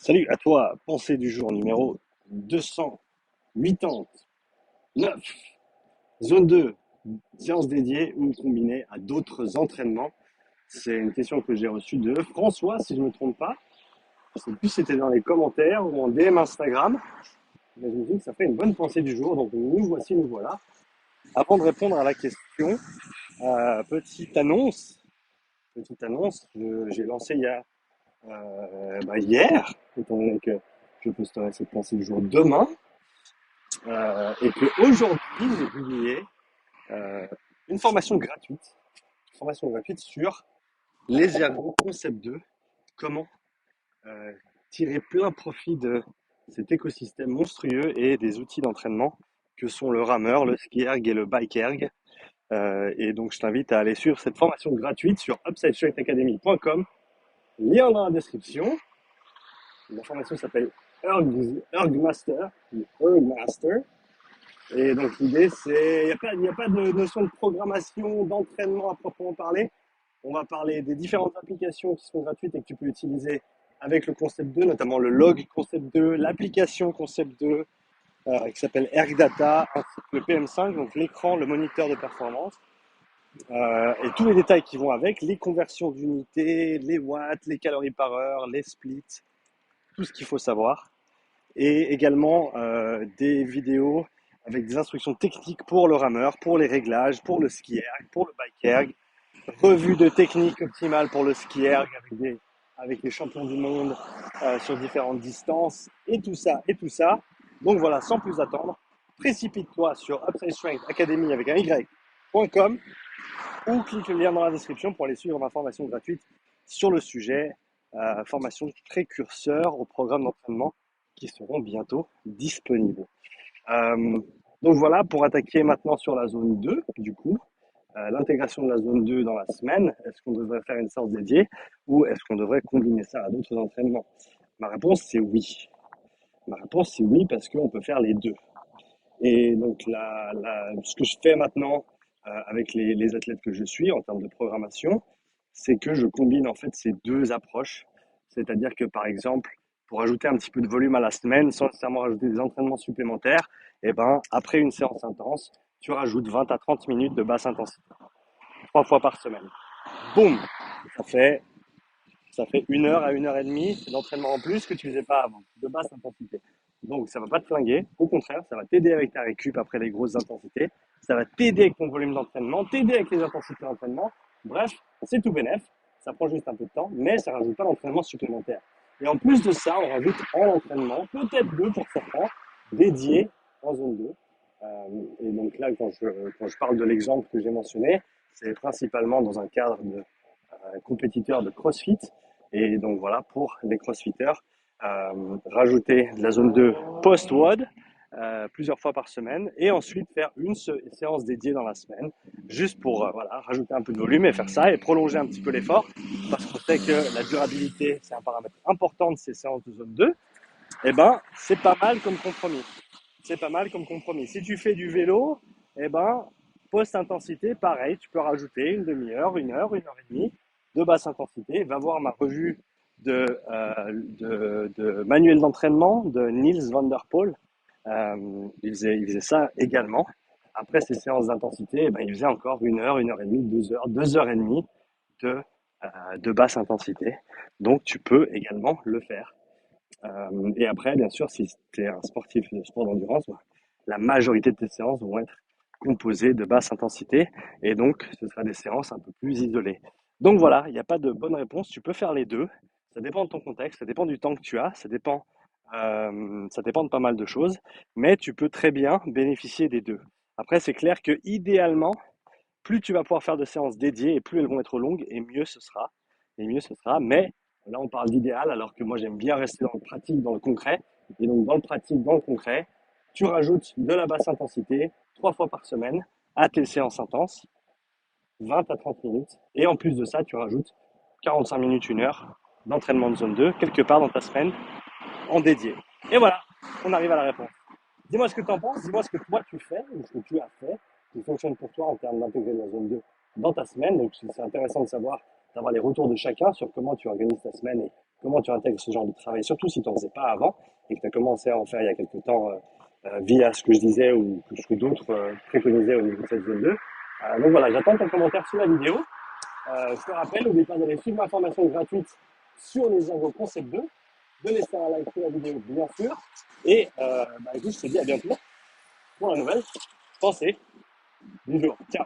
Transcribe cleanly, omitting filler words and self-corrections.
Salut à toi, pensée du jour numéro 289. Zone 2, séance dédiée ou combinée à d'autres entraînements. C'est une question que j'ai reçue de François, si je ne me trompe pas. Je sais plus si c'était dans les commentaires ou en DM Instagram. Mais je me dis que ça fait une bonne pensée du jour, donc nous voici, nous voilà. Avant de répondre à la question, petite annonce, j'ai lancé hier, étant donné que je posterai cette pensée du jour demain, et que aujourd'hui j'ai publié euh, une formation gratuite sur les ergos concept 2, comment euh, tirer plein profit de cet écosystème monstrueux et des outils d'entraînement que sont le rameur, le ski erg et le bike erg. Et donc je t'invite à aller suivre cette formation gratuite sur upsidestrengthacademy.com, lien dans la description. La formation s'appelle Ergmaster, Ergmaster. Et donc l'idée, c'est, il y a pas de notion de programmation, d'entraînement à proprement parler. On va parler des différentes applications qui sont gratuites et que tu peux utiliser avec le Concept 2, notamment le log Concept 2, l'application Concept 2 qui s'appelle ErgData, ainsi que le PM5, donc l'écran, le moniteur de performance, et tous les détails qui vont avec, les conversions d'unités, les watts, les calories par heure, les splits, tout ce qu'il faut savoir. Et également des vidéos avec des instructions techniques pour le rameur, pour les réglages, pour le ski erg, pour le bike erg, revue de technique optimale pour le ski erg avec les champions du monde sur différentes distances et tout ça et tout ça. Donc voilà, sans plus attendre, précipite-toi sur Upside Strength Academy avec un y.com ou clique le lien dans la description pour aller suivre ma formation gratuite sur le sujet, formation précurseur au programme d'entraînement qui seront bientôt disponibles. Euh, donc voilà, pour attaquer maintenant sur la zone 2, du coup, l'intégration de la zone 2 dans la semaine, est-ce qu'on devrait faire une séance dédiée ou est-ce qu'on devrait combiner ça à d'autres entraînements? Ma réponse, c'est oui. Ma réponse, c'est oui parce qu'on peut faire les deux. Et donc, ce que je fais maintenant avec les athlètes que je suis en termes de programmation, c'est que je combine en fait ces deux approches. C'est-à-dire que par exemple, pour ajouter un petit peu de volume à la semaine, sans nécessairement rajouter des entraînements supplémentaires, et ben, après une séance intense, tu rajoutes 20 à 30 minutes de basse intensité, 3 fois par semaine. Boum! Ça fait ça fait 1 heure à 1 heure et demie d'entraînement en plus que tu faisais pas avant, de basse intensité. Donc ça va pas te flinguer, au contraire, ça va t'aider avec ta récup après les grosses intensités, ça va t'aider avec ton volume d'entraînement, t'aider avec les intensités d'entraînement. Bref, c'est tout bénef, ça prend juste un peu de temps, mais ça rajoute pas d'entraînement supplémentaire. Et en plus de ça, on rajoute un entraînement, peut-être deux pour certains, dédié en zone 2. Et donc là, quand je parle de l'exemple que j'ai mentionné, c'est principalement dans un cadre de compétiteur de CrossFit. Et donc voilà, pour les CrossFitters, rajouter de la zone 2 post-WOD plusieurs fois par semaine et ensuite faire une séance dédiée dans la semaine, juste pour voilà, rajouter un peu de volume et faire ça et prolonger un petit peu l'effort parce qu'on sait que la durabilité, c'est un paramètre important de ces séances de zone 2. Et ben, c'est pas mal comme compromis. C'est pas mal comme compromis. Si tu fais du vélo, eh ben, post-intensité, pareil, tu peux rajouter une demi-heure, 1 heure, 1 heure et demie de basse intensité. Va voir ma revue de manuel d'entraînement de Niels van der Poel. Il faisait ça également. Après ces séances d'intensité, eh ben, il faisait encore 1 heure, 1 heure et demie, 2 heures, 2 heures et demie de basse intensité. Donc tu peux également le faire. Et après, bien sûr, si tu es un sportif de sport d'endurance, la majorité de tes séances vont être composées de basse intensité et donc ce sera des séances un peu plus isolées. Donc voilà, il n'y a pas de bonne réponse, tu peux faire les deux. Ça dépend de ton contexte, ça dépend du temps que tu as, ça dépend de pas mal de choses, mais tu peux très bien bénéficier des deux. Après, c'est clair que idéalement, plus tu vas pouvoir faire de séances dédiées et plus elles vont être longues et mieux ce sera. Et mieux ce sera. Mais là, on parle d'idéal alors que moi, j'aime bien rester dans le pratique, dans le concret. Et donc, dans le pratique, dans le concret, tu rajoutes de la basse intensité 3 fois par semaine à tes séances intenses, 20 à 30 minutes. Et en plus de ça, tu rajoutes 45 minutes, 1 heure d'entraînement de zone 2 quelque part dans ta semaine en dédié. Et voilà, on arrive à la réponse. Dis-moi ce que tu en penses, dis-moi ce que toi tu fais ou ce que tu as fait qui fonctionne pour toi en termes d'intégrer la zone 2 dans ta semaine. Donc c'est intéressant de savoir, d'avoir les retours de chacun sur comment tu organises ta semaine comment tu intègres ce genre de travail, surtout si tu n'en faisais pas avant et que tu as commencé à en faire il y a quelques temps via ce que je disais ou ce que d'autres préconisaient au niveau de cette zone 2. Donc voilà, j'attends ton commentaire sous la vidéo. Je te rappelle, n'oublie pas d'aller suivre ma formation gratuite sur les ergots Concept 2, de laisser un like sur la vidéo bien sûr, et écoute, je te dis à bientôt pour la nouvelle pensée du jour. Ciao.